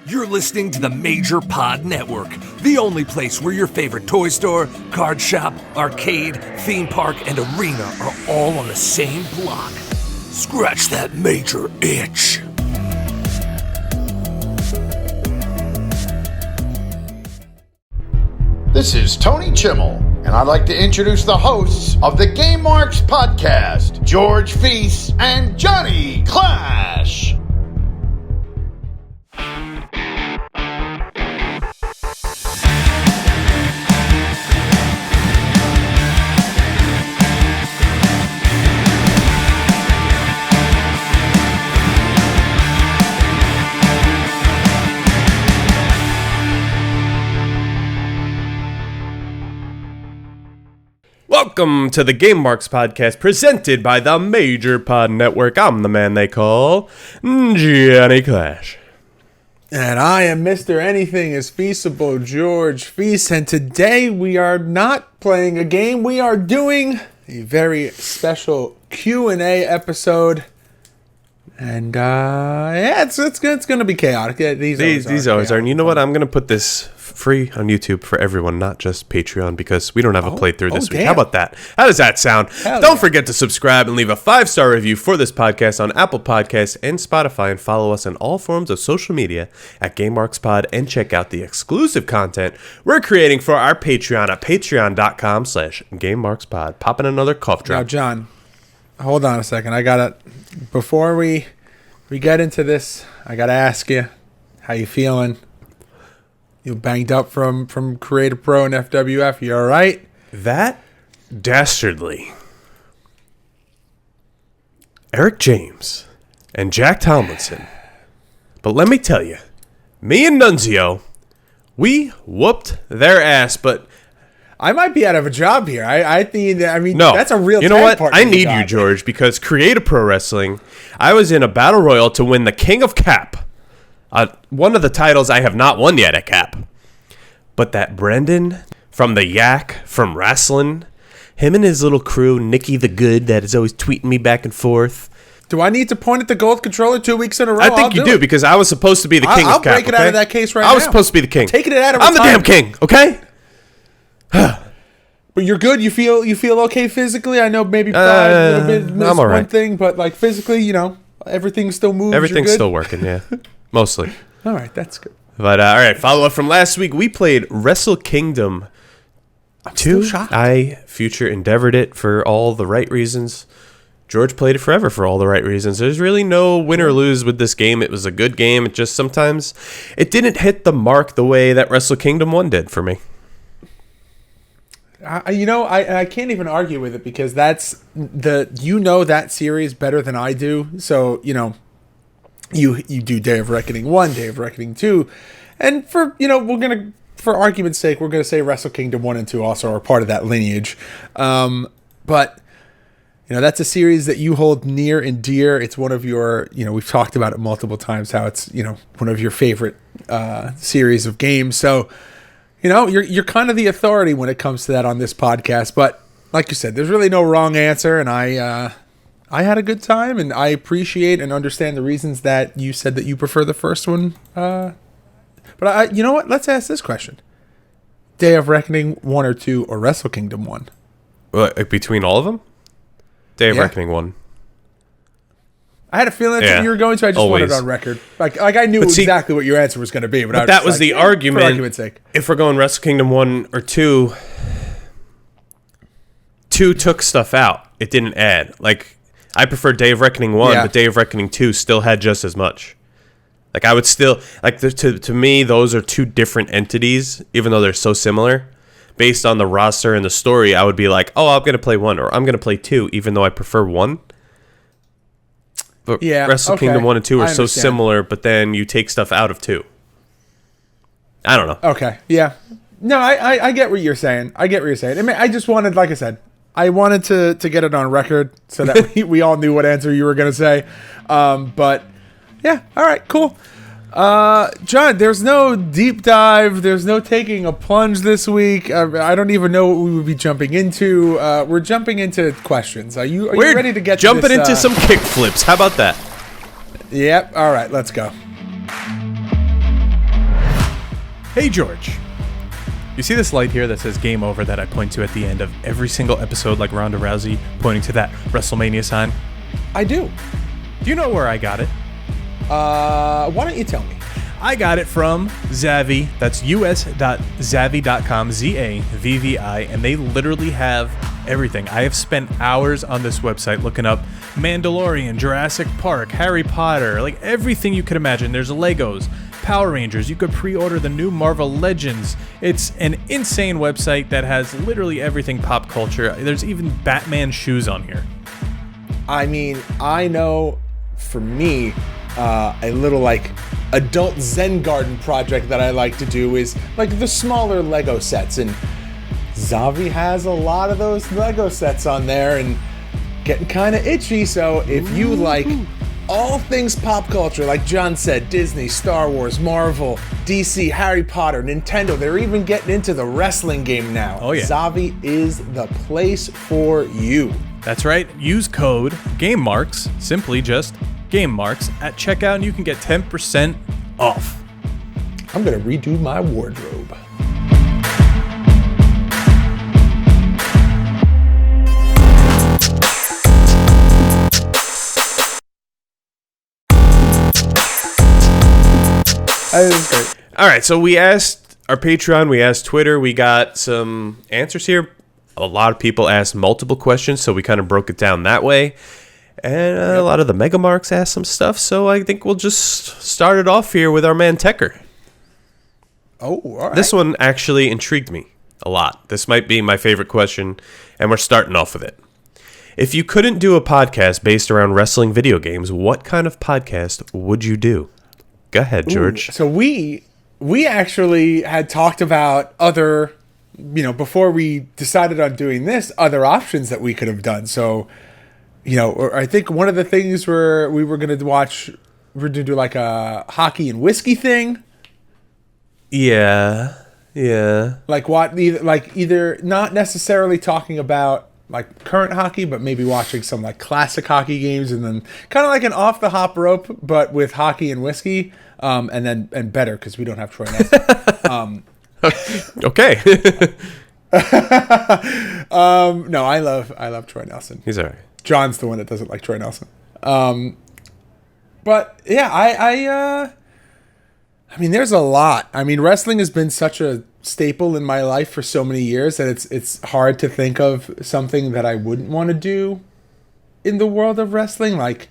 You're listening to the Major Pod Network, the only place where your favorite toy store, card shop, arcade, theme park, and arena are all on the same block. Scratch that major itch. This is Tony Chimmel, and I'd like to introduce the hosts of the Game Marks podcast, George Feis and Johnny Clash. Welcome to the Game Marks podcast presented by the Major Pod Network. I'm the man they call Johnny Clash. And I am Mr. Anything is Feasible, George Feis, and today we are not playing a game. We are doing a very special Q&A episode. And it's going to be chaotic. These always are. And you know what? I'm going to put this free on YouTube for everyone, not just Patreon, because we don't have a playthrough this week. Damn. How about that? How does that sound? Don't forget to subscribe and leave a 5-star review for this podcast on Apple Podcasts and Spotify, and follow us on all forms of social media at GameMarksPod, and check out the exclusive content we're creating for our Patreon at patreon.com/GameMarksPod. Popping another cough drop. Now, John, hold on a second. Before we get into this, I got to ask you, how you feeling? You banged up from Creative Pro and FWF. You all right? That dastardly Eric James and Jack Tomlinson. But let me tell you, me and Nunzio, we whooped their ass, but I might be out of a job here. I mean, no, that's a real. You know what? I need you, George, because Creative Pro Wrestling, I was in a battle royal to win the King of Cap. One of the titles I have not won yet at Cap. But that Brendan from the Yak, from Wrestling, him and his little crew, Nikki the Good, that is always tweeting me back and forth. Do I need to point at the gold controller 2 weeks in a row? I think you do, because I was supposed to be the King of Cap. I'll break it out of that case right now. I was supposed to be the king. Taking it out of I'm the damn king, okay? But you're good. You feel okay physically. I know maybe pride a little bit missed one thing, but like physically, you know, everything still moves. Everything's still working, yeah, mostly. All right, that's good. But all right, follow up from last week. We played Wrestle Kingdom 2. I'm still shocked. I future endeavored it for all the right reasons. George played it forever for all the right reasons. There's really no win or lose with this game. It was a good game. It just sometimes it didn't hit the mark the way that Wrestle Kingdom 1 did for me. I can't even argue with it, because that's that series better than I do. So, you do Day of Reckoning 1, Day of Reckoning 2, and for argument's sake, we're gonna say Wrestle Kingdom 1 and 2 also are part of that lineage. But that's a series that you hold near and dear. It's one of your, we've talked about it multiple times, how it's, one of your favorite series of games. So, you're kind of the authority when it comes to that on this podcast. But like you said, there's really no wrong answer, and I had a good time, and I appreciate and understand the reasons that you said that you prefer the first one. But you know what? Let's ask this question: Day of Reckoning 1 or 2, or Wrestle Kingdom 1? Between all of them, Day of Reckoning 1. I had a feeling that's what you were going to. I just wanted it on record. Like I knew exactly what your answer was going to be. But that was the argument. For argument's sake. If we're going Wrestle Kingdom 1 or 2, 2 took stuff out. It didn't add. Like, I prefer Day of Reckoning 1, but Day of Reckoning 2 still had just as much. Like, I would still... Like, to me, those are two different entities, even though they're so similar. Based on the roster and the story, I would be like, I'm going to play 1, or I'm going to play 2, even though I prefer 1. But Wrestle Kingdom 1 and 2 are so similar, but then you take stuff out of 2. I don't know. Okay, yeah. No, I get what you're saying. I mean, I just wanted, like I said, I wanted to get it on record so that we all knew what answer you were going to say. But, yeah, all right, cool. John, there's no deep dive. There's no taking a plunge this week. I don't even know what we would be jumping into. We're jumping into questions. Are you ready to get jumping to this, into some kick flips? How about that? Yep. All right, let's go. Hey, George. You see this light here that says game over that I point to at the end of every single episode, like Ronda Rousey pointing to that WrestleMania sign? I do. Do you know where I got it? Why don't you tell me? I got it from Zavvi. That's us.zavvi.com, Z-A-V-V-I, and they literally have everything. I have spent hours on this website looking up Mandalorian, Jurassic Park, Harry Potter, like everything you could imagine. There's Legos, Power Rangers. You could pre-order the new Marvel Legends. It's an insane website that has literally everything pop culture. There's even Batman shoes on here. I mean, I know for me, a little like adult Zen garden project that I like to do is like the smaller Lego sets, and Zavvi has a lot of those Lego sets on there and getting kind of itchy. So if you like all things pop culture, like John said, Disney, Star Wars, Marvel, DC, Harry Potter, Nintendo, they're even getting into the wrestling game now. Oh, yeah. Zavvi is the place for you. That's right. Use code GameMarks, simply just GameMarks, at checkout, and you can get 10% off. I'm going to redo my wardrobe. That is great. All right, so we asked our Patreon, we asked Twitter, we got some answers here. A lot of people asked multiple questions, so we kind of broke it down that way. And a lot of the Megamarks asked some stuff, so I think we'll just start it off here with our man Tecker. Oh, all right. This one actually intrigued me a lot. This might be my favorite question, and we're starting off with it. If you couldn't do a podcast based around wrestling video games, what kind of podcast would you do? Go ahead, George. Ooh, so we actually had talked about other, before we decided on doing this, other options that we could have done. So, I think one of the things we were going to watch, we're going to do like a hockey and whiskey thing. Yeah. Like what? Either not necessarily talking about like current hockey, but maybe watching some like classic hockey games, and then kind of like an off the hop rope, but with hockey and whiskey, and better because we don't have Troy Nelson. Okay. No, I love Troy Nelson. He's all right. John's the one that doesn't like Troy Nelson. But yeah, I mean, there's a lot. I mean, wrestling has been such a staple in my life for so many years that it's hard to think of something that I wouldn't want to do in the world of wrestling. Like,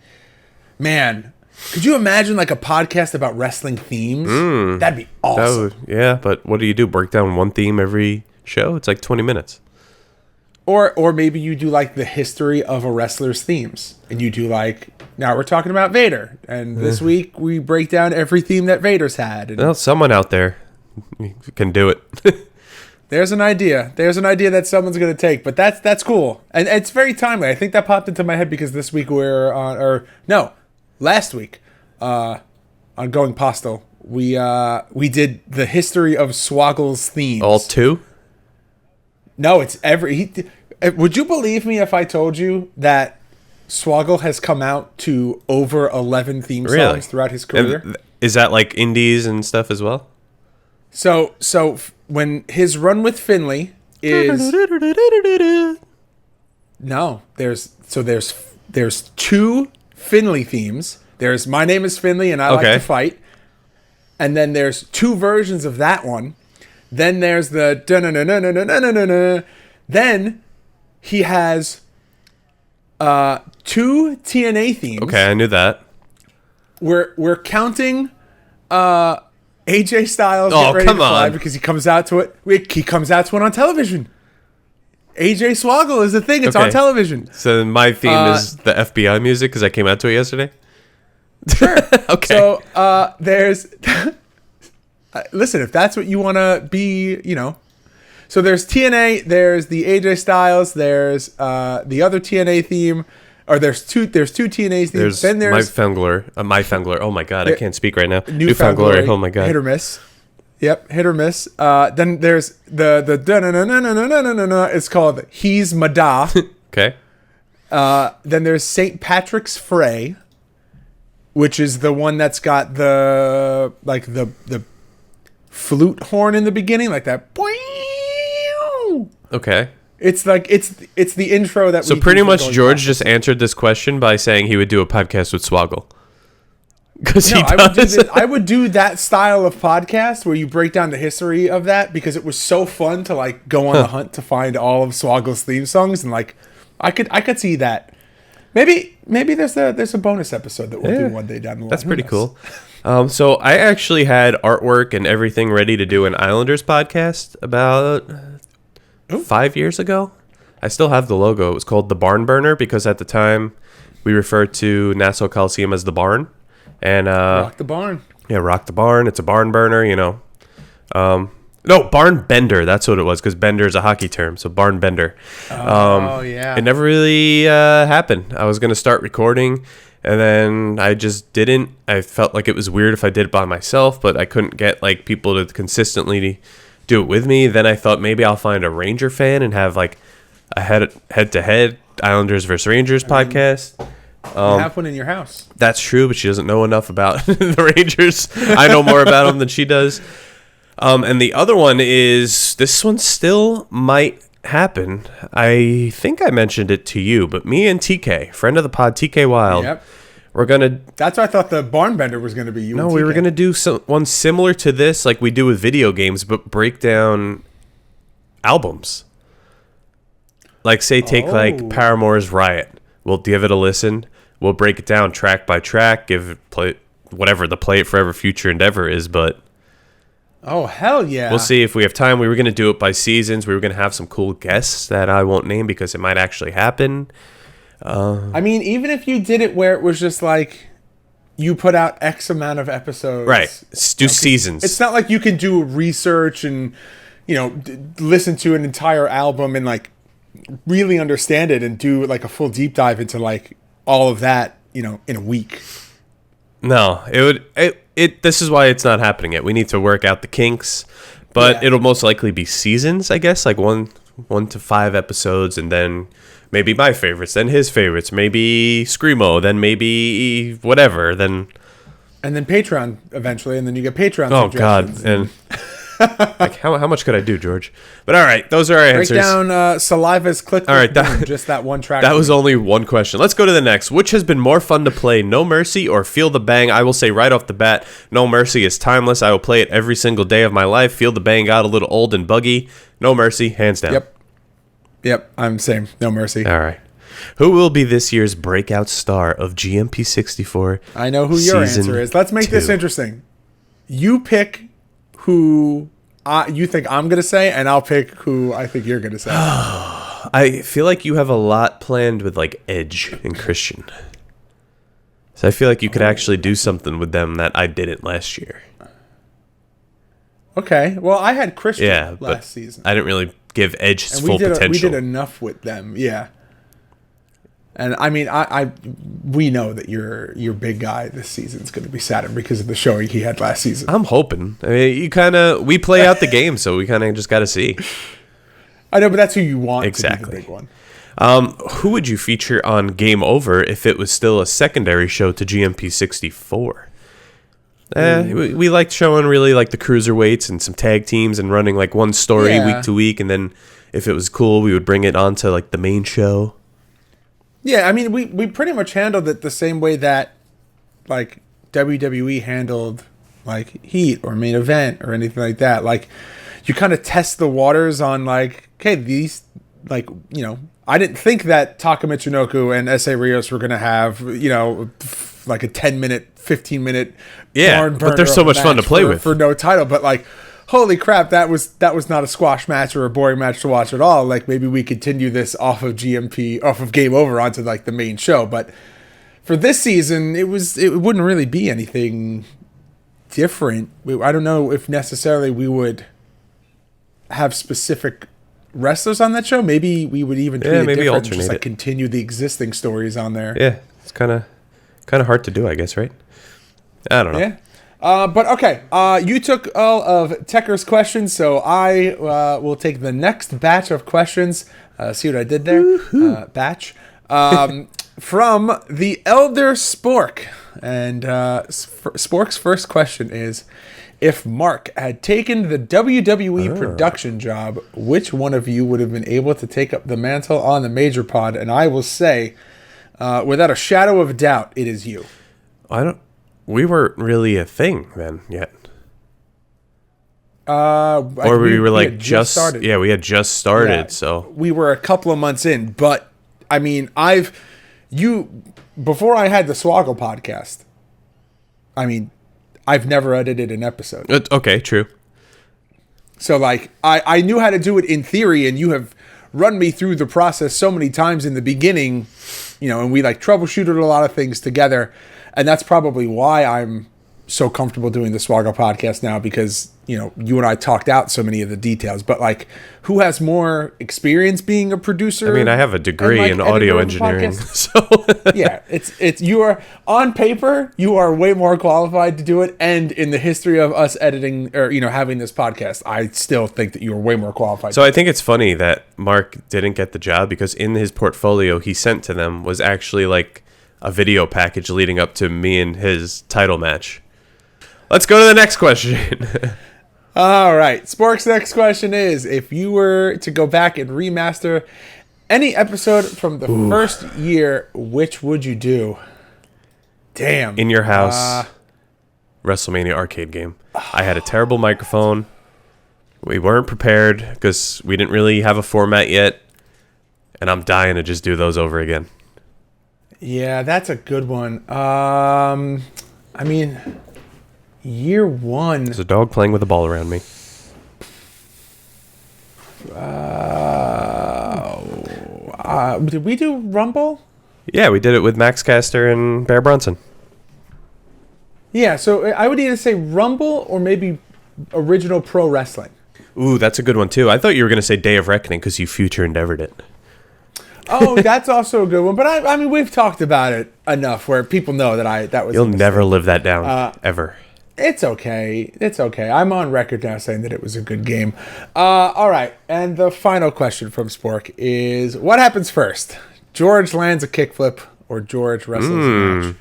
man, could you imagine like a podcast about wrestling themes? That'd be awesome. Yeah, but what do? Break down one theme every show? It's like 20 minutes. Or maybe you do like the history of a wrestler's themes, and you do like, now we're talking about Vader, and this week we break down every theme that Vader's had. And well, someone out there can do it. There's an idea that someone's going to take, but that's cool. And it's very timely. I think that popped into my head because this week last week, on Going Postal, we did the history of Swoggle's themes. All two? No, it's would you believe me if I told you that Swoggle has come out to over 11 theme songs throughout his career? And is that like indies and stuff as well? So when his run with Finley is no, there's two Finley themes. There's My Name is Finley and I Like to Fight, and then there's two versions of that one. Then there's the da-na-na-na-na-na-na-na-na. Then he has two TNA themes. Okay, I knew that. We're counting AJ Styles Oh, Get Ready come to Fly on. because he comes out to it. He comes out to it on television. AJ Swoggle is the thing. It's on television. So my theme is the FBI music because I came out to it yesterday. Sure. Okay. So there's... listen, if that's what you want to be, So there's TNA, there's the AJ Styles, there's the other TNA theme, or there's two TNA themes. Then there's My Found Glory. Oh my god, I can't speak right now. Newfound Glory. Oh my god. Hit or miss. Yep, hit or miss. Then there's the da-na-na-na-na-na-na-na-na. It's called He's Mada. Okay. Then there's St. Patrick's Fray, which is the one that's got the flute horn in the beginning, like that. Okay. It's like it's the intro that. So pretty much George just answered this question by saying he would do a podcast with Swoggle. Because he does. I would do that style of podcast where you break down the history of that, because it was so fun to like go on the hunt to find all of Swoggle's theme songs, and like I could see that. Maybe there's a bonus episode that we'll do one day down the line. That's pretty cool. So I actually had artwork and everything ready to do an Islanders podcast about 5 years ago. I still have the logo. It was called The Barn Burner because at the time we referred to Nassau Coliseum as the barn. And Rock the Barn. Yeah, Rock the Barn. It's a barn burner, you know. No, barn bender. That's what it was, because bender is a hockey term. So barn bender. Yeah. It never really happened. I was going to start recording, and then I just didn't. I felt like it was weird if I did it by myself, but I couldn't get like people to consistently do it with me. Then I thought maybe I'll find a Ranger fan and have like a head-to-head Islanders versus Rangers podcast. You have one in your house. That's true, but she doesn't know enough about the Rangers. I know more about them than she does. And the other one is, this one still might happen. I think I mentioned it to you, but me and TK, friend of the pod, TK Wild, we're going to... That's what I thought the barn bender was going to be you. No, and we were TK. going to do one similar to this, like we do with video games, but break down albums. Like, say, take like Paramore's Riot. We'll give it a listen. We'll break it down track by track, play whatever the Play It Forever Future Endeavor is, but... Oh, hell yeah. We'll see if we have time. We were going to do it by seasons. We were going to have some cool guests that I won't name because it might actually happen. I mean, even if you did it where it was just like you put out X amount of episodes. Right. Do seasons. It's not like you can do research and, you know, listen to an entire album and like really understand it and do like a full deep dive into like all of that, you know, in a week. No, this is why it's not happening yet. We need to work out the kinks, but it'll most likely be seasons, I guess, like one to 5 episodes, and then maybe my favorites, then his favorites, maybe Screamo, then maybe whatever, and then Patreon eventually, and then you get Patreon. Oh God, and like how much could I do, George? But all right, those are our answers. Break down Saliva's click. All right, just that one track. That was only one question. Let's go to the next. Which has been more fun to play, No Mercy or Feel the Bang? I will say right off the bat, No Mercy is timeless. I will play it every single day of my life. Feel the Bang got a little old and buggy. No Mercy, hands down. Yep. I'm same. No Mercy. All right. Who will be this year's breakout star of GMP 64? I know who your answer is. Let's make this interesting. You pick who you think I'm going to say, and I'll pick who I think you're going to say. I feel like you have a lot planned with like Edge and Christian. So I feel like you could actually do something with them that I didn't last year. Okay. Well, I had Christian last season. I didn't really give Edge his full potential. We did enough with them, yeah. And I mean, we know that your big guy this season is going to be Saturn because of the showing he had last season. I'm hoping. I mean, we play out the game, so we kind of just got to see. I know, but that's who you want exactly. To be the big one. Who would you feature on Game Over if it was still a secondary show to GMP 64? We liked showing really like the cruiserweights and some tag teams and running like one story week to week, and then if it was cool, we would bring it on to like the main show. Yeah, I mean, we pretty much handled it the same way that, like, WWE handled, like, Heat or Main Event or anything like that. Like, you kind of test the waters on, like, okay, these, like, you know, I didn't think that Taka Michinoku and S.A. Rios were going to have, you know, like a 10-minute, 15-minute barn burner. But they're so much fun to play with. For no title, but, like, holy crap, that was not a squash match or a boring match to watch at all. Like, maybe we continue this off of Game Over onto like the main show. But for this season, it wouldn't really be anything different. I don't know if necessarily we would have specific wrestlers on that show. Maybe we would even treat it different, alternate just like it. continue the existing stories on there. Yeah, it's kind of hard to do, I guess, right? I don't know. Yeah. But okay, you took all of Tekker's questions, so I will take the next batch of questions. See what I did there? Batch. From the Elder Spork. And Spork's first question is, If Mark had taken the WWE production job, which one of you would have been able to take up the mantle on the Major Pod? And I will say, without a shadow of a doubt, it is you. We weren't really a thing then yet. Or we were like had just started. Yeah, we had just started. Yeah, so we were a couple of months in, but I mean, before I had the Swoggle podcast, I mean, I've never edited an episode. Okay, true. So like, I knew how to do it in theory, and you have run me through the process so many times in the beginning, and we like troubleshooted a lot of things together, and that's probably why I'm so comfortable doing the Swoggle podcast now, because you and I talked out so many of the details. But like, who has more experience being a producer? I mean, I have a degree in audio engineering, so yeah, it's you are on paper, you are way more qualified to do it, and in the history of us editing or having this podcast, I still think that you are way more qualified. So I think it's funny that Mark didn't get the job, because in his portfolio he sent to them was actually like a video package leading up to me and his title match. Let's go to the next question. All right. Spork's next question is, if you were to go back and remaster any episode from the first year, which would you do? Damn. In your house, WrestleMania arcade game. I had a terrible microphone. We weren't prepared because we didn't really have a format yet. And I'm dying to just do those over again. Yeah, that's a good one. I mean, year one. There's a dog playing with a ball around me. Did we do Rumble? Yeah, we did it with Max Caster and Bear Bronson. Yeah, so I would either say Rumble or maybe original pro wrestling. Ooh, that's a good one too. I thought you were going to say Day of Reckoning because you future endeavored it. Oh, that's also a good one. But I mean, we've talked about it enough where people know that was. You'll never live that down, ever. It's okay. It's okay. I'm on record now saying that it was a good game. All right. And the final question from Spork is, what happens first? George lands a kickflip or George wrestles a match?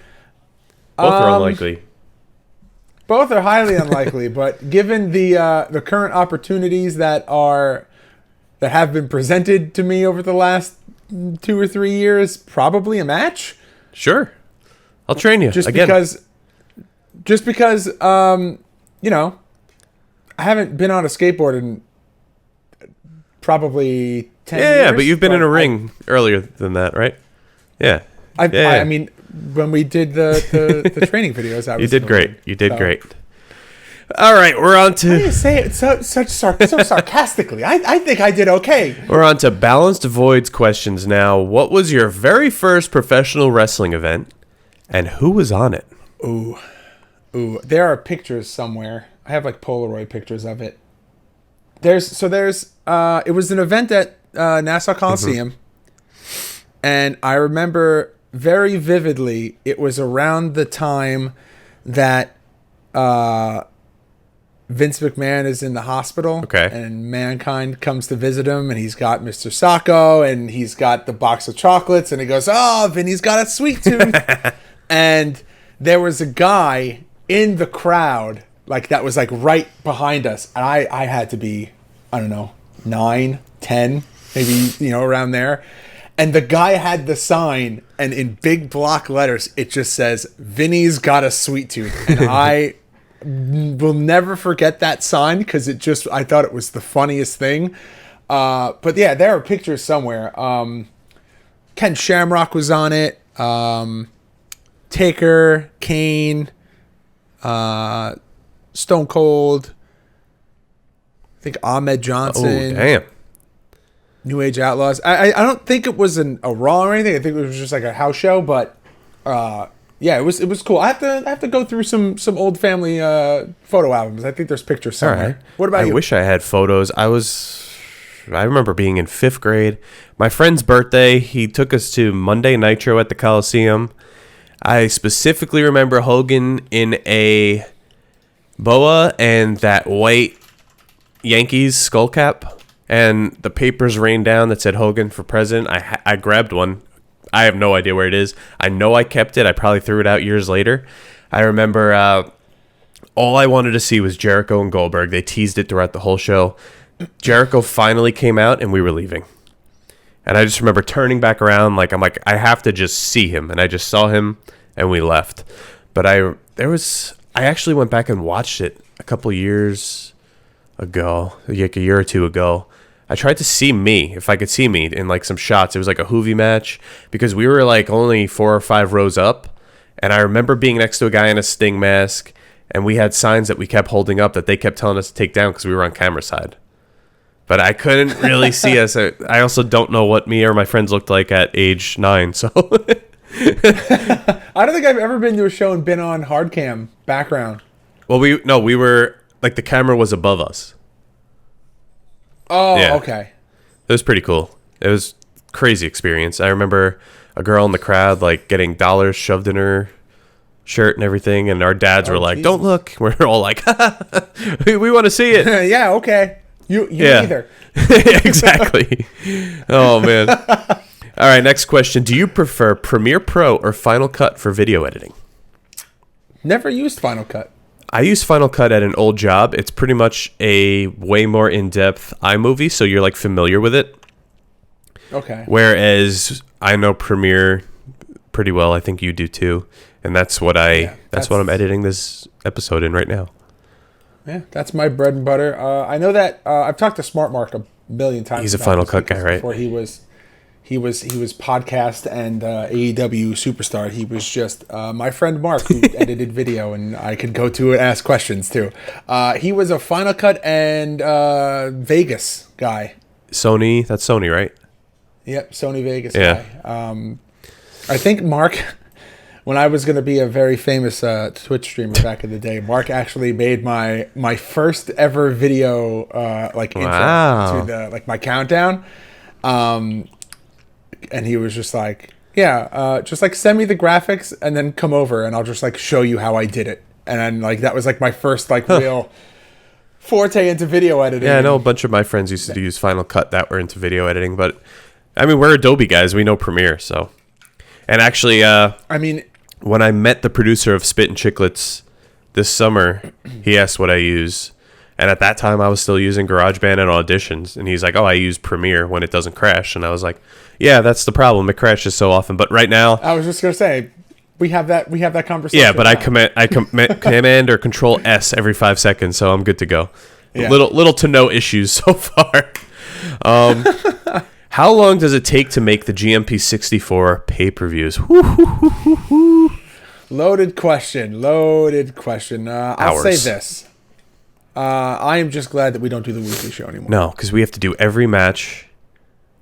Both are unlikely. Both are highly unlikely, but given the current opportunities that have been presented to me over the last 2 or 3 years, probably a match. Sure. I'll train you again. Just because, I haven't been on a skateboard in probably 10 years. Yeah, but you've been in a ring earlier than that, right? Yeah. I mean, when we did the training videos, I was. You did great. You did great. All right, we're on to. Why do you say it so sarcastically? I think I did okay. We're on to Balanced Voids questions now. What was your very first professional wrestling event, and who was on it? Ooh, there are pictures somewhere. I have like Polaroid pictures of it. It was an event at Nassau Coliseum, and I remember very vividly. It was around the time that Vince McMahon is in the hospital. Okay. And Mankind comes to visit him, and he's got Mr. Sacco, and he's got the box of chocolates, and he goes, "Oh, Vinny's got a sweet tooth." And there was a guy in the crowd, like that was like right behind us, and I had to be, I don't know, 9, 10, maybe, around there. And the guy had the sign, and in big block letters, it just says, "Vinny's got a sweet tooth." And I will never forget that sign because I thought it was the funniest thing. But yeah, there are pictures somewhere. Ken Shamrock was on it. Taker, Kane, Stone Cold. I think Ahmed Johnson. Oh, damn. New Age Outlaws. I don't think it was a Raw or anything. I think it was just like a house show, but yeah, it was cool. I have to go through some old family photo albums. I think there's pictures somewhere. All right. What about you? I wish I had photos. I remember being in 5th grade. My friend's birthday, he took us to Monday Nitro at the Coliseum. I specifically remember Hogan in a boa and that white Yankees skull cap, and the papers rained down that said Hogan for president. I grabbed one. I have no idea where it is. I know I kept it. I probably threw it out years later. I remember all I wanted to see was Jericho and Goldberg. They teased it throughout the whole show. Jericho finally came out, and we were leaving. And I just remember turning back around, like, I'm like, I have to just see him. And I just saw him, and we left. But I actually went back and watched it a couple years ago, like a year or two ago. I tried to see me, if I could see me in like some shots. It was like a Hoovie match because we were like only 4 or 5 rows up. And I remember being next to a guy in a Sting mask, and we had signs that we kept holding up that they kept telling us to take down because we were on camera side. But I couldn't really see us. I also don't know what me or my friends looked like at age 9. So I don't think I've ever been to a show and been on hard cam background. well, we were like the camera was above us. Oh, Yeah. okay. It was pretty cool. It was a crazy experience. I remember a girl in the crowd like getting dollars shoved in her shirt and everything, and our dads were like, Jesus. "Don't look." We're all like, "We want to see it." Yeah, okay. You Yeah. either. Exactly. Oh man. All right, next question. Do you prefer Premiere Pro or Final Cut for video editing? Never used Final Cut. I use Final Cut at an old job. It's pretty much a way more in-depth iMovie, so you're like familiar with it. Okay. Whereas I know Premiere pretty well. I think you do too. And that's what that's what I'm editing this episode in right now. Yeah, that's my bread and butter. I know that I've talked to Smart Mark a million times. He's a about Final this Cut guy, because right? Before he was podcast and AEW superstar. He was just my friend Mark who edited video, and I could go to and ask questions too. He was a Final Cut and Vegas guy. Sony, that's Sony, right? Yep, Sony Vegas Yeah. guy. I think Mark, when I was going to be a very famous Twitch streamer back in the day, Mark actually made my first ever video Wow. intro to the my countdown. And he was just like, yeah, just like send me the graphics and then come over and I'll just like show you how I did it. And then like that was like my first like real forte into video editing. Yeah, I know a bunch of my friends used to use Final Cut that were into video editing, but I mean, we're Adobe guys. We know Premiere, so. And actually, I mean, when I met the producer of Spit and Chicklets this summer, he asked what I use. And at that time, I was still using GarageBand and Auditions. And he's like, oh, I use Premiere when it doesn't crash. And I was like, yeah, that's the problem. It crashes so often. But right now... I was just going to say, we have that conversation. Yeah, but now. I command or Control S every 5 seconds, so I'm good to go. Yeah. Little to no issues so far. How long does it take to make the GMP64 pay-per-views? Loaded question. I'll say this. I am just glad that we don't do the weekly show anymore. No, because we have to do every match.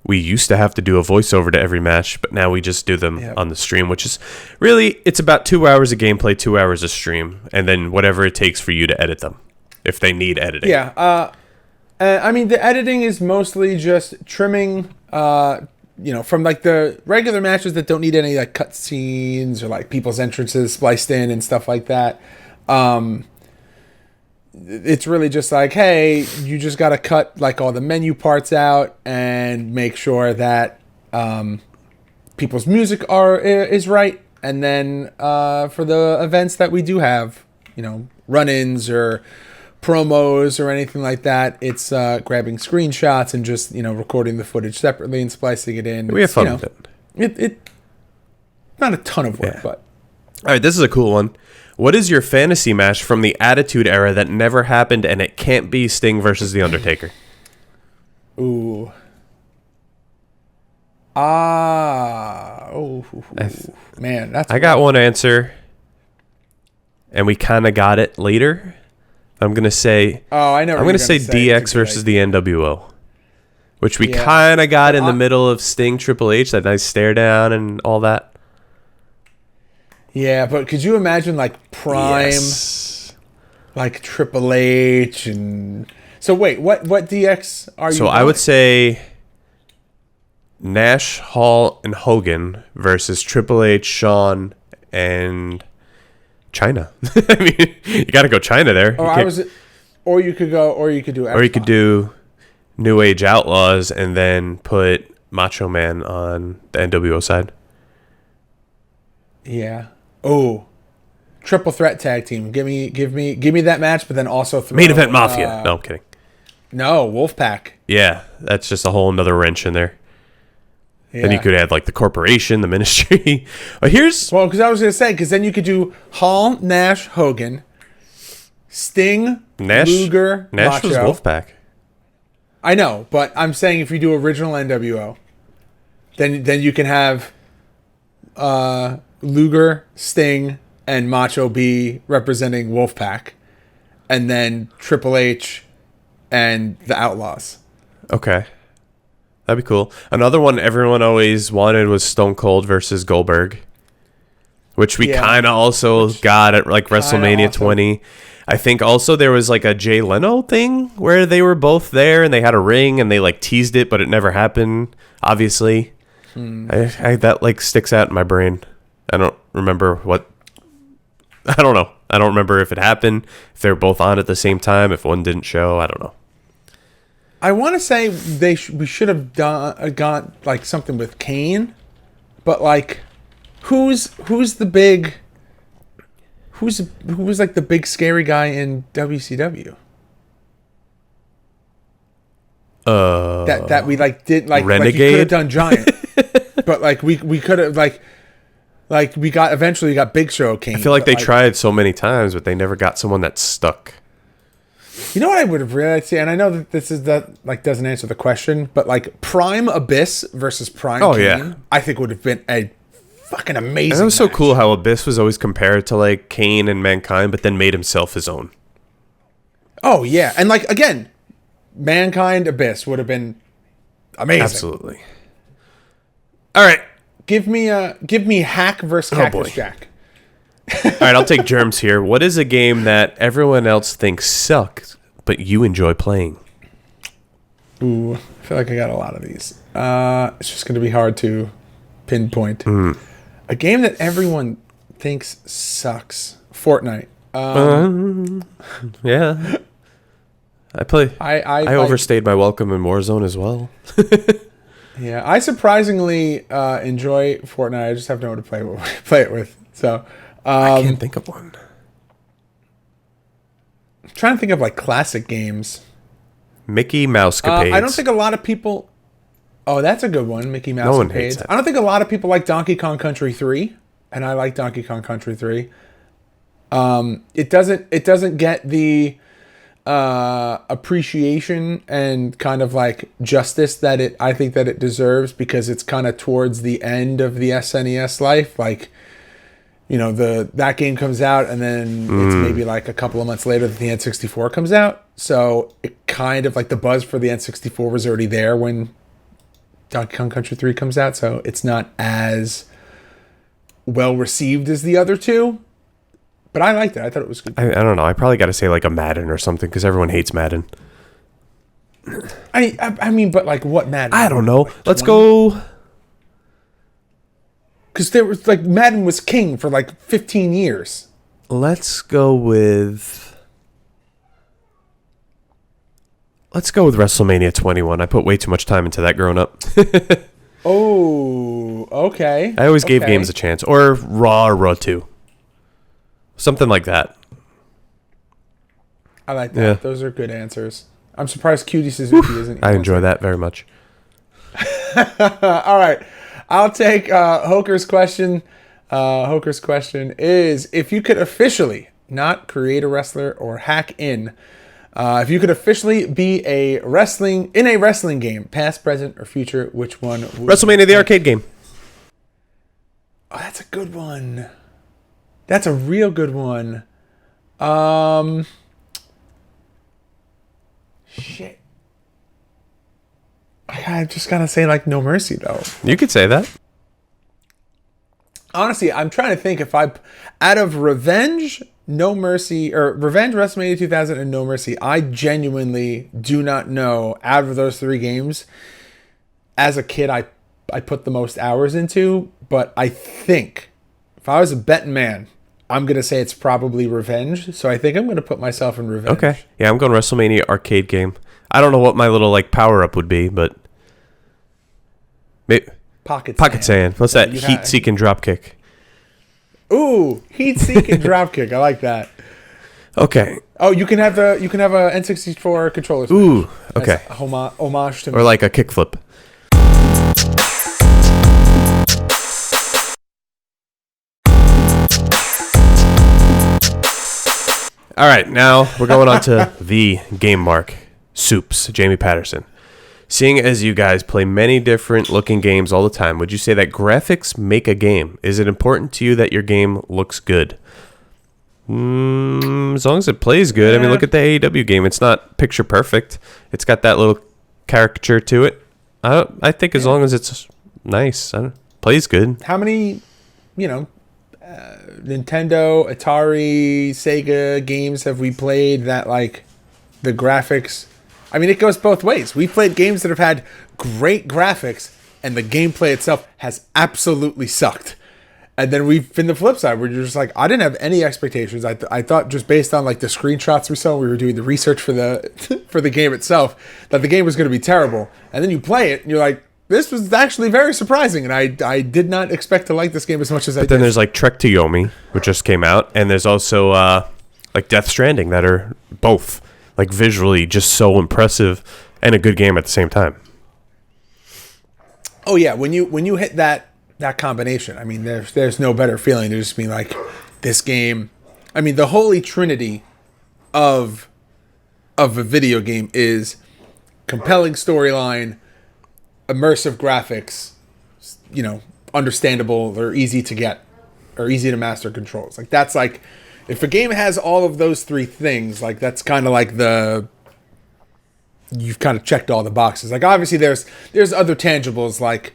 We used to have to do a voiceover to every match, but now we just do them on the stream, which is really, it's about 2 hours of gameplay, 2 hours of stream, and then whatever it takes for you to edit them, if they need editing. Yeah. I mean, the editing is mostly just trimming, from like the regular matches that don't need any like cut scenes or like people's entrances spliced in and stuff like that. It's really just like, hey, you just got to cut like all the menu parts out and make sure that people's music is right. And then for the events that we do have, run-ins or promos or anything like that, it's grabbing screenshots and just recording the footage separately and splicing it in. We have fun with it. It not a ton of work, but all right, this is a cool one. What is your fantasy match from the Attitude Era that never happened, and it can't be Sting versus The Undertaker? Ooh. Man, that's... I got one answer, and we kind of got it later. I'm going to say... Oh, I know. I'm going to say DX versus the NWO, which we kind of got in the middle of Sting Triple H, that nice stare down and all that. Yeah, but could you imagine like Prime, like Triple H, and so wait, what DX are you? So I would say Nash, Hall, and Hogan versus Triple H, Shawn, and China. I mean, you got to go China there. Or you could do, X-Pac. Or you could do New Age Outlaws and then put Macho Man on the NWO side. Yeah. Oh, triple threat tag team. Give me that match, but then also throw, Main Event Mafia. No, I'm kidding. No, Wolfpack. Yeah, that's just a whole nother wrench in there. Yeah. Then you could add like the corporation, the ministry. Because I was gonna say, because then you could do Hall, Nash, Hogan, Sting, Luger, Nash Macho. was Wolfpack. I know, but I'm saying if you do original NWO, then you can have Luger, Sting, and Macho be representing Wolfpack, and then Triple H and the Outlaws. Okay. That'd be cool. Another one everyone always wanted was Stone Cold versus Goldberg, which we kind of also got at like WrestleMania 20. I think also there was like a Jay Leno thing where they were both there and they had a ring and they like teased it, but it never happened, obviously. That like sticks out in my brain. I don't remember I don't know. I don't remember if it happened, if they were both on at the same time, if one didn't show. I don't know. I want to say we should have got like something with Kane, but like, who was like the big scary guy in WCW? That we like did like Renegade? Like you could have done Giant, but like we could have like we eventually got Big Show Kane. I feel like they tried so many times, but they never got someone that stuck. You know what I would have really liked to see, and I know that doesn't answer the question, but like Prime Abyss versus Prime Kane, I think would have been a fucking amazing. And it was so match. cool how Abyss was always compared to like Kane and Mankind, but then made himself his own. Oh yeah, and like again, Mankind Abyss would have been amazing. Absolutely. All right, give me Hack versus Cactus Jack. All right, I'll take Germs here. What is a game that everyone else thinks sucks, but you enjoy playing? Ooh, I feel like I got a lot of these. It's just going to be hard to pinpoint. A game that everyone thinks sucks. Fortnite. Yeah. I play. I overstayed my welcome in Warzone as well. Yeah, I surprisingly enjoy Fortnite. I just have no one to play it with. So I can't think of one. I'm trying to think of like classic games. Mickey Mouse Capades. I don't think a lot of people. Oh, that's a good one, Mickey Mouse No one hates Capades. that. I don't think a lot of people like Donkey Kong Country 3, and I like Donkey Kong Country 3. It doesn't get the appreciation and kind of like justice that I think that it deserves, because it's kind of towards the end of the SNES life. Like, you know, that game comes out and then it's maybe like a couple of months later that the N64 comes out. So it kind of like the buzz for the N64 was already there when Donkey Kong Country 3 comes out. So it's not as well received as the other two. But I liked it. I thought it was good. I don't know. I probably got to say like a Madden or something, because everyone hates Madden. I mean, but like what Madden? I don't know. Like Let's 20? go. Because there was like Madden was king for like 15 years. Let's go with WrestleMania 21. I put way too much time into that growing up. Oh, okay. I always gave games a chance. Or Raw or Raw 2. Something like that. I like that. Yeah. Those are good answers. I'm surprised Cutie Suzuki isn't. I enjoy that very much. All right. I'll take Hoker's question. Hoker's question is, if you could officially not create a wrestler or hack in, if you could officially be in a wrestling game, past, present, or future, which one would WrestleMania, the arcade game. Oh, that's a good one. That's a real good one. Shit. I just gotta say, like, No Mercy, though. You could say that. Honestly, I'm trying to think if out of Revenge, No Mercy, or Revenge, WrestleMania 2000, and No Mercy, I genuinely do not know, out of those three games, as a kid, I put the most hours into, but I think, if I was a betting man, I'm going to say it's probably Revenge, so I think I'm going to put myself in Revenge. Okay. Yeah, I'm going WrestleMania arcade game. I don't know what my little like power up would be, but Pocket sand. What's that? You Heat seeking drop kick. Ooh, heat seek and drop kick. I like that. Okay. Oh, you can have a N64 controller. Smash. Ooh. Okay. As a homage to Or like a kickflip. All right, now we're going on to the game mark. Soups, Jamie Patterson. Seeing as you guys play many different looking games all the time, would you say that graphics make a game? Is it important to you that your game looks good? As long as it plays good. I mean, look at the AEW game. It's not picture perfect. It's got that little caricature to it. I think as long as it's nice, plays good. How many, Nintendo, Atari, Sega games have we played that, like, the graphics... I mean, it goes both ways. We've played games that have had great graphics, and the gameplay itself has absolutely sucked. And then we've been the flip side, where you're just like, I didn't have any expectations. I thought just based on, like, the screenshots we saw, we were doing the research for the for the game itself, that the game was going to be terrible. And then you play it, and you're like, this was actually very surprising, and I did not expect to like this game as much as I did. But then there's like Trek to Yomi, which just came out, and there's also like Death Stranding that are both like visually just so impressive and a good game at the same time. Oh yeah, when you hit that combination, I mean, there's no better feeling than just being like, this game. I mean, the holy trinity of a video game is compelling storyline, immersive graphics, understandable or easy to get or easy to master controls. Like, that's like, if a game has all of those three things, like, that's kind of like you've kind of checked all the boxes. Like, obviously there's other tangibles like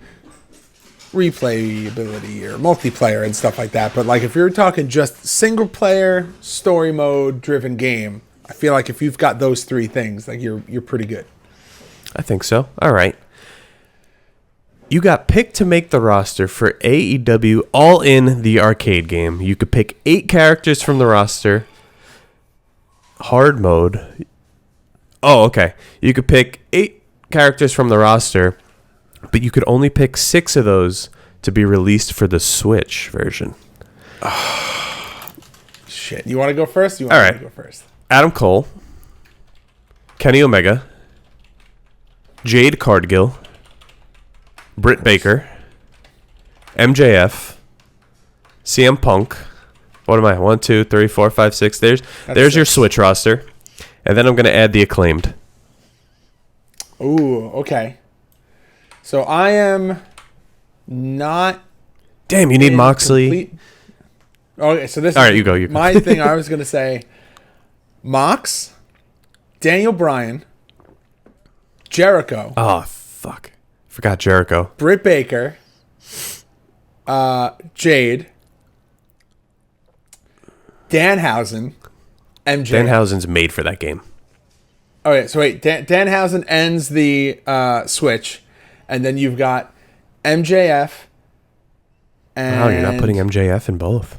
replayability or multiplayer and stuff like that. But like, if you're talking just single player story mode driven game, I feel like if you've got those three things, like, you're pretty good. I think so. All right. You got picked to make the roster for AEW All In, the arcade game. You could pick 8 characters from the roster. Hard mode. Oh, okay. You could pick 8 characters from the roster, but you could only pick 6 of those to be released for the Switch version. Shit. You want to go first? You want All me right. to go first? Adam Cole, Kenny Omega, Jade Cargill, Britt Baker, MJF, CM Punk. What am I? 1, 2, 3, 4, 5, 6. There's your Switch roster. And then I'm going to add the Acclaimed. Ooh, okay. So I am not... Damn, you need Moxley. Okay, so this All is right, you go. My thing, I was going to say Mox, Daniel Bryan, Jericho. Oh, fuck. Forgot Jericho. Britt Baker, Jade, Danhausen, MJ. Danhausen's made for that game. Okay, so wait, Danhausen ends the Switch, and then you've got MJF. And Wow, you're not putting MJF in both.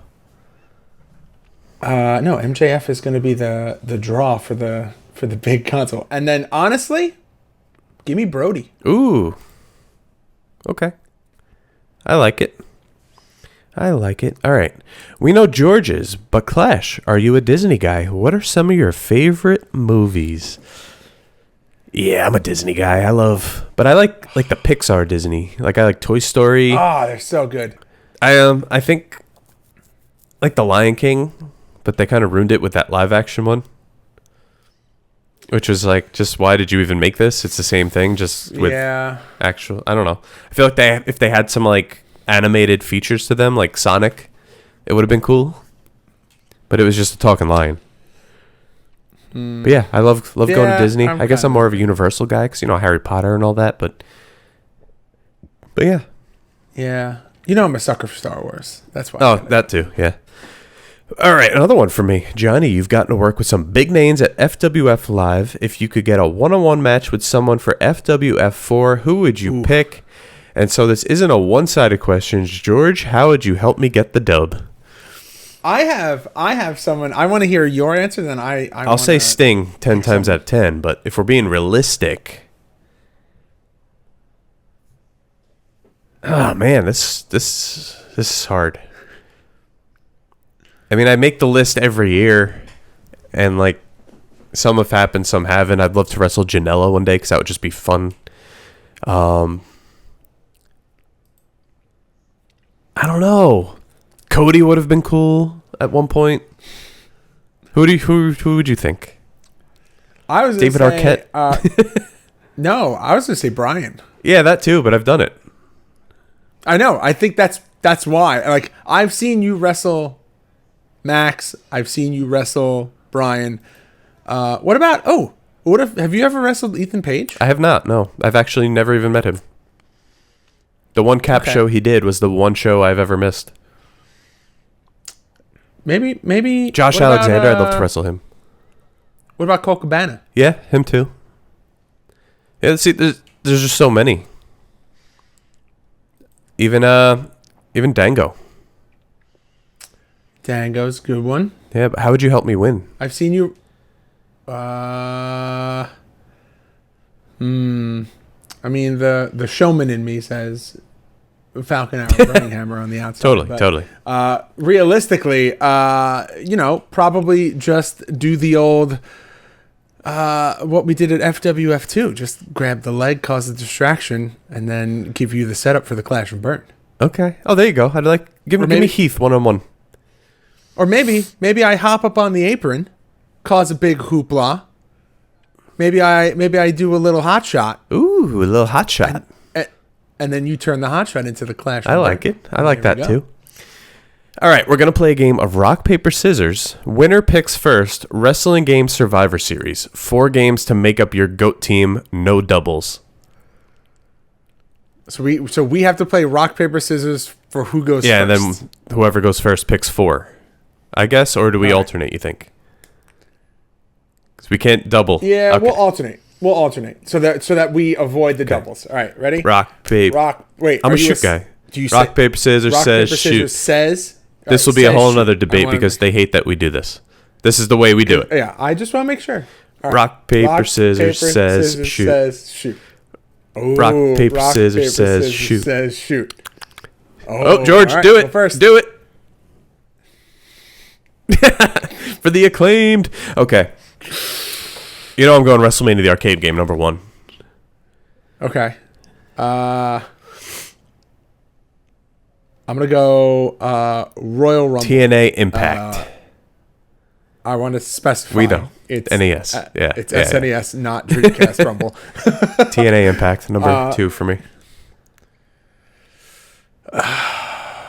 No, MJF is going to be the draw for the big console, and then honestly, give me Brody. Ooh. Okay. I like it. All right. We know George is, but Clash, are you a Disney guy? What are some of your favorite movies? Yeah, I'm a Disney guy. But I like the Pixar Disney. Like, I like Toy Story. Oh, they're so good. I think like The Lion King, but they kind of ruined it with that live action one. Which was like, just why did you even make this? It's the same thing, just with actual. I don't know. I feel like if they had some like animated features to them, like Sonic, it would have been cool. But it was just a talking lion. But yeah, I love going to Disney. I guess I'm more of a Universal guy because Harry Potter and all that. But yeah. Yeah, I'm a sucker for Star Wars. That's why. Oh, that too. Yeah. All right, another one for me. Johnny, you've gotten to work with some big names at FWF Live. If you could get a one-on-one match with someone for FWF4, who would you pick? And so this isn't a one-sided question. George, how would you help me get the dub? I have someone. I want to hear your answer, then I'll say Sting 10 times out of 10, but if we're being realistic... Oh, man, this is hard. I mean, I make the list every year, and like some have happened, some haven't. I'd love to wrestle Janela one day because that would just be fun. I don't know. Cody would have been cool at one point. Who would you think? I was David Arquette. No, I was gonna say Brian. Yeah, that too, but I've done it. I know. I think that's why. Like, I've seen you wrestle Max. I've seen you wrestle Brian. What about? Have you ever wrestled Ethan Page? I have not. No, I've actually never even met him. The one cap show he did was the one show I've ever missed. Maybe Josh Alexander. I'd love to wrestle him. What about Cole Cabana? Yeah, him too. Yeah, see, there's just so many. Even Dango. Dango's a good one. Yeah, but how would you help me win? I've seen you. I mean, the showman in me says Falcon Arrow, Burning Hammer on the outside. Totally. Realistically, probably just do the old what we did at FWF2. Just grab the leg, cause a distraction, and then give you the setup for the Clash and Burn. Okay. Oh, there you go. I'd like give me Heath 1-on-1. Or maybe I hop up on the apron, cause a big hoopla. Maybe I do a little hot shot. Ooh, a little hot shot. And then you turn the hot shot into the Clash. I like it. I like that too. All right, we're going to play a game of rock, paper, scissors. Winner picks first. Wrestling game Survivor Series. 4 games to make up your GOAT team. No doubles. So we have to play rock, paper, scissors for who goes first. Yeah, and then whoever goes first picks 4. I guess, or do we alternate, you think? Because we can't double. Yeah, okay. We'll alternate so that we avoid the doubles. All right, ready? Rock, paper. Wait, I'm a shoot guy. Do you rock, paper, scissors rock, says paper, shoot. scissors says. This will be a whole other debate because they hate that we do this. This is the way we do it. Yeah, I just want to make sure. All right. Rock, paper, scissors says shoot. Says shoot. Oh, rock, paper, scissors says shoot. Says shoot. Oh, George, right, do it. First. Do it. For the acclaimed. Okay. You know I'm going WrestleMania the arcade game number 1. Okay. I'm going to go Royal Rumble. TNA Impact. I want to specify. We know. It's NES. It's SNES, not Dreamcast Rumble. TNA Impact, number 2 for me.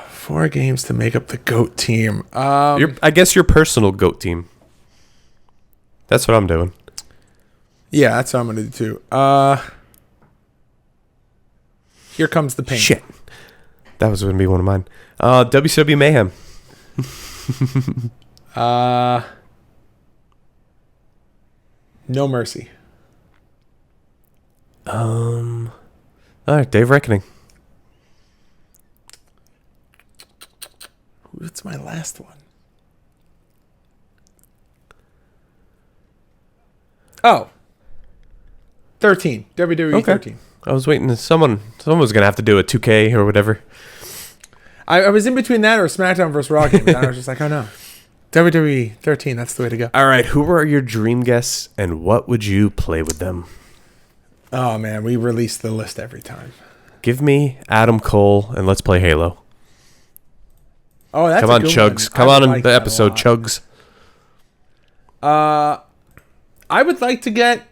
4 games to make up the GOAT team. I guess your personal GOAT team. That's what I'm doing. Yeah, that's what I'm going to do too. Here comes the pain. Shit. That was going to be one of mine. WCW Mayhem. No Mercy. All right, Dave Reckoning. What's my last one? Oh. 13. WWE 13. I was waiting. Someone was going to have to do a 2K or whatever. I was in between that or SmackDown vs. Raw game, and I was just like, oh no. WWE 13, that's the way to go. All right, who are your dream guests, and what would you play with them? Oh, man, we release the list every time. Give me Adam Cole, and let's play Halo. Oh, that's Come on, Chugs. Come on in the episode, Chugs. I would like to get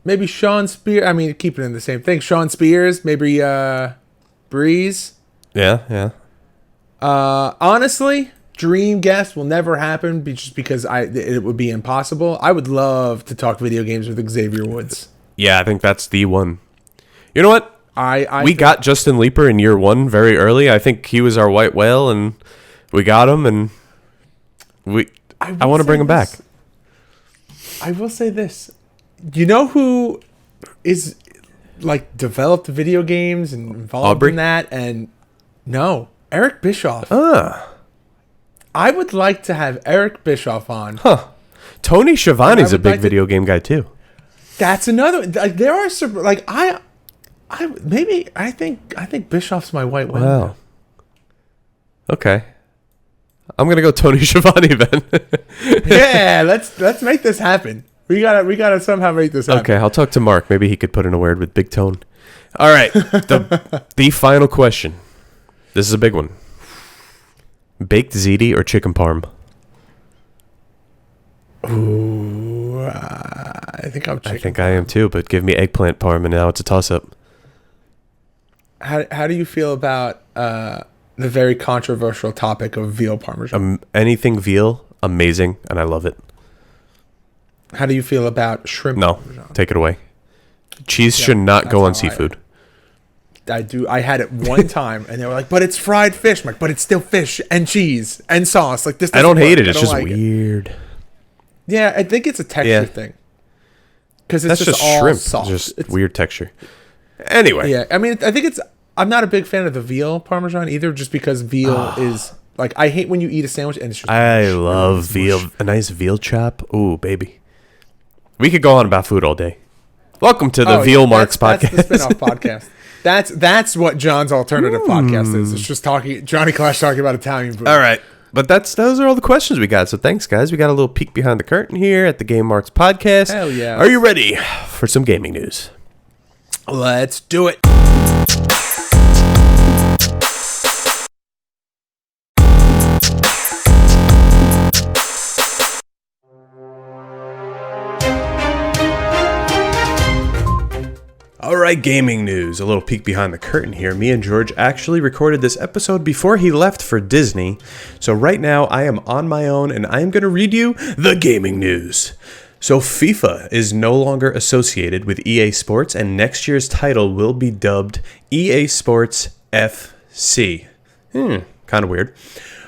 maybe Sean Spears. I mean, keep it in the same thing. Sean Spears, maybe Breeze. Yeah. Honestly, dream guest will never happen just because it would be impossible. I would love to talk video games with Xavier Woods. Yeah, I think that's the one. You know what? We got Justin Leeper in year 1 very early. I think he was our white whale, and we got him, and I want to bring him back. I will say this. You know who is like developed video games and involved in that? And no, Eric Bischoff. I would like to have Eric Bischoff on. Huh. Tony Schiavone's a big video game guy too. That's another. Like, there are some like I think Bischoff's my white whale. Wow. Okay. I'm gonna go Tony Schiavone then. Yeah, let's make this happen. We gotta somehow make this happen. Okay, I'll talk to Mark. Maybe he could put in a word with Big Tone. All right, the final question. This is a big one. Baked ziti or chicken parm? Ooh, I think I'm chicken. I think I am too, but give me eggplant parm, and now it's a toss-up. How do you feel about the very controversial topic of veal parmesan? Anything veal, amazing, and I love it. How do you feel about shrimp parmesan? Take it away. Cheese should not go on seafood. I do. I had it one time, and they were like, "But it's fried fish." I'm like, "But it's still fish and cheese and sauce." Like this. I don't hate it. It's just weird. Yeah, I think it's a texture thing. Because it's just all shrimp. soft. It's weird texture. Anyway. Yeah, I mean, I think it's... I'm not a big fan of the veal parmesan either, just because veal is... Like, I hate when you eat a sandwich and it's just... I love veal. A nice veal chop. Ooh, baby. We could go on about food all day. Welcome to the Veal Marks podcast. That's the spin-off podcast. That's what John's alternative podcast is. It's just Johnny Clash talking about Italian food. All right. But those are all the questions we got. So thanks, guys. We got a little peek behind the curtain here at the Game Marks podcast. Hell yeah. Are you ready for some gaming news? Let's do it. All right, gaming news. A little peek behind the curtain here. Me and George actually recorded this episode before he left for Disney. So right now I am on my own and I am going to read you the gaming news. So FIFA is no longer associated with EA Sports and next year's title will be dubbed EA Sports FC. Kind of weird.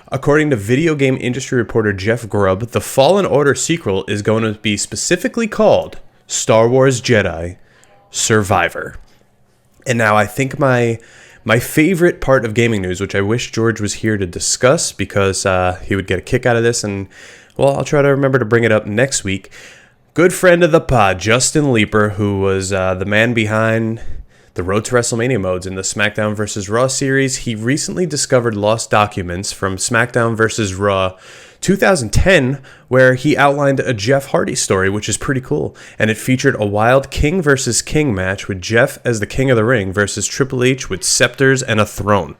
According to video game industry reporter Jeff Grubb, the Fallen Order sequel is going to be specifically called Star Wars Jedi Survivor. And now I think my favorite part of gaming news, which I wish George was here to discuss because he would get a kick out of this, and well, I'll try to remember to bring it up next week. Good friend of the pod, Justin Leeper, who was the man behind the Road to WrestleMania modes in the SmackDown vs. Raw series, he recently discovered lost documents from SmackDown vs. Raw 2010, where he outlined a Jeff Hardy story, which is pretty cool. And it featured a wild King versus King match with Jeff as the King of the Ring versus Triple H with scepters and a throne.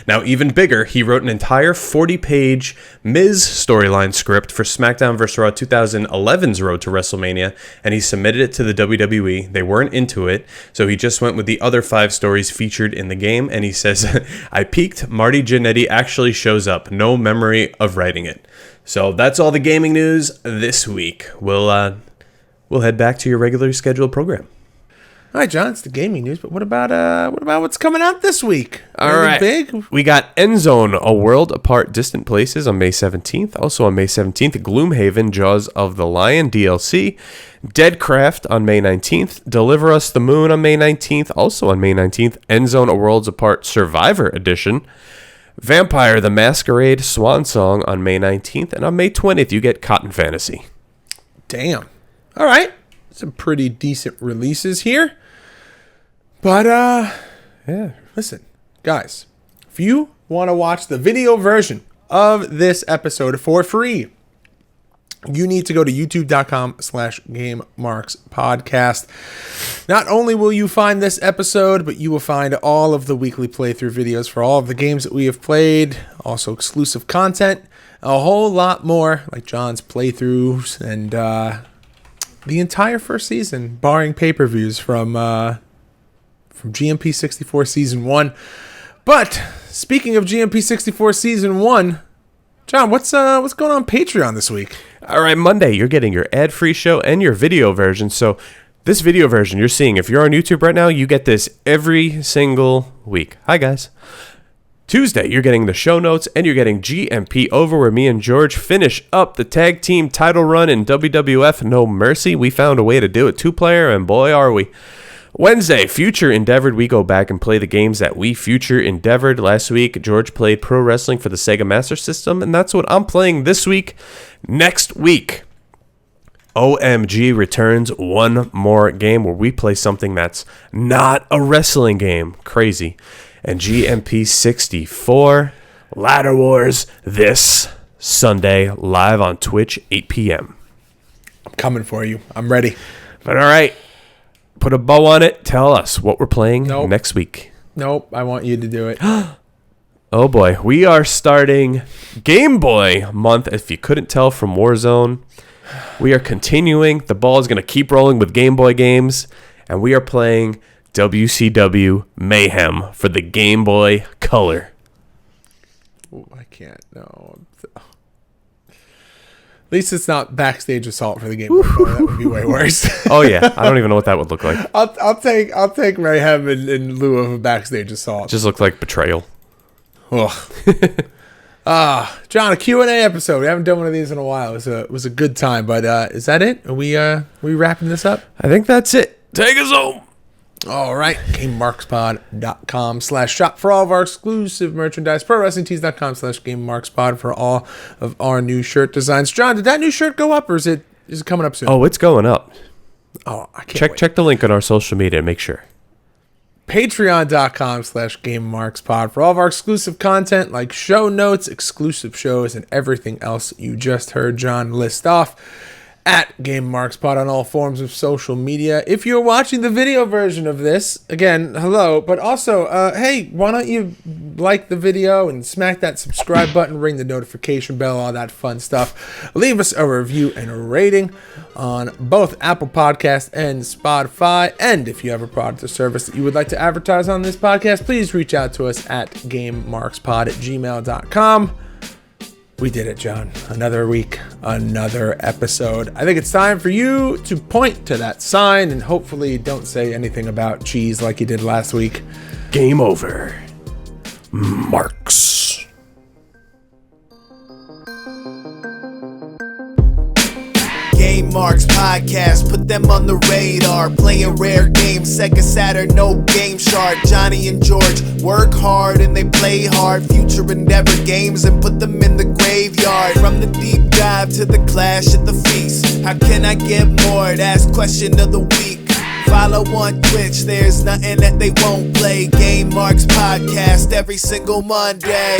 Now, even bigger, he wrote an entire 40-page Miz storyline script for SmackDown vs. Raw 2011's Road to WrestleMania, and he submitted it to the WWE. They weren't into it, so he just went with the other 5 stories featured in the game, and he says, I peeked, Marty Jannetty actually shows up, no memory of writing it. So that's all the gaming news this week. We'll head back to your regularly scheduled program. All right, John, it's the gaming news, but what about what's coming out this week? All right. Big? We got Endzone, A World Apart Distant Places on May 17th. Also on May 17th, Gloomhaven, Jaws of the Lion DLC. Deadcraft on May 19th. Deliver Us the Moon on May 19th. Also on May 19th, Endzone, A Worlds Apart Survivor Edition. Vampire the Masquerade Swan Song on May 19th, and on May 20th you get Cotton Fantasy. Damn. All right. Some pretty decent releases here. But, Yeah. Listen, guys, if you want to watch the video version of this episode for free, you need to go to youtube.com/GameMarksPodcast. Not only will you find this episode, but you will find all of the weekly playthrough videos for all of the games that we have played, also exclusive content, a whole lot more, like John's playthroughs, and the entire first season, barring pay-per-views from GMP 64 Season 1. But, speaking of GMP 64 Season 1, John, what's going on Patreon this week? All right, Monday, you're getting your ad-free show and your video version. So this video version you're seeing, if you're on YouTube right now, you get this every single week. Hi, guys. Tuesday, you're getting the show notes and you're getting GMP Over, where me and George finish up the tag team title run in WWF No Mercy. We found a way to do it 2-player, and boy, are we. Wednesday, Future Endeavored. We go back and play the games that we Future Endeavored. Last week, George played Pro Wrestling for the Sega Master System, and that's what I'm playing this week. Next week, OMG returns, one more game where we play something that's not a wrestling game. Crazy. And GMP 64, Ladder Wars this Sunday, live on Twitch, 8 p.m. I'm coming for you. I'm ready. But all right, put a bow on it. Tell us what we're playing next week. Nope, I want you to do it. Oh boy, we are starting Game Boy month. If you couldn't tell from Warzone, we are continuing. The ball is going to keep rolling with Game Boy games, and we are playing WCW Mayhem for the Game Boy Color. Ooh, I can't. No. At least it's not Backstage Assault for the Game Boy Color. That would be way worse. Oh yeah, I don't even know what that would look like. I'll take Mayhem in lieu of a Backstage Assault. Just look like Betrayal. John, a Q&A episode. We haven't done one of these in a while. It was a good time, but is that it? Are we wrapping this up? I think that's it. Take us home. All right. GameMarksPod.com/shop for all of our exclusive merchandise. ProWrestlingTees.com/GameMarksPod for all of our new shirt designs. John, did that new shirt go up or is it coming up soon? Oh, it's going up. Oh, I can't wait. Check the link on our social media and make sure. Patreon.com/GameMarksPod for all of our exclusive content like show notes, exclusive shows, and everything else you just heard John list off. At GameMarksPod on all forms of social media. If you're watching the video version of this, again, hello, but also, hey, why don't you like the video and smack that subscribe button, ring the notification bell, all that fun stuff. Leave us a review and a rating on both Apple Podcasts and Spotify. And if you have a product or service that you would like to advertise on this podcast, please reach out to us at GameMarksPod@gmail.com. We did it, John. Another week, another episode. I think it's time for you to point to that sign and hopefully don't say anything about cheese like you did last week. Game over. Marks. Game Marks Podcast, put them on the radar. Playing rare games, Sega Saturn, no Game Shark. Johnny and George work hard and they play hard. Future Endeavor games and put them in the graveyard. From the deep dive to the clash at the feast. How can I get more? That's question of the week. Follow on Twitch, there's nothing that they won't play. Game Marks Podcast every single Monday.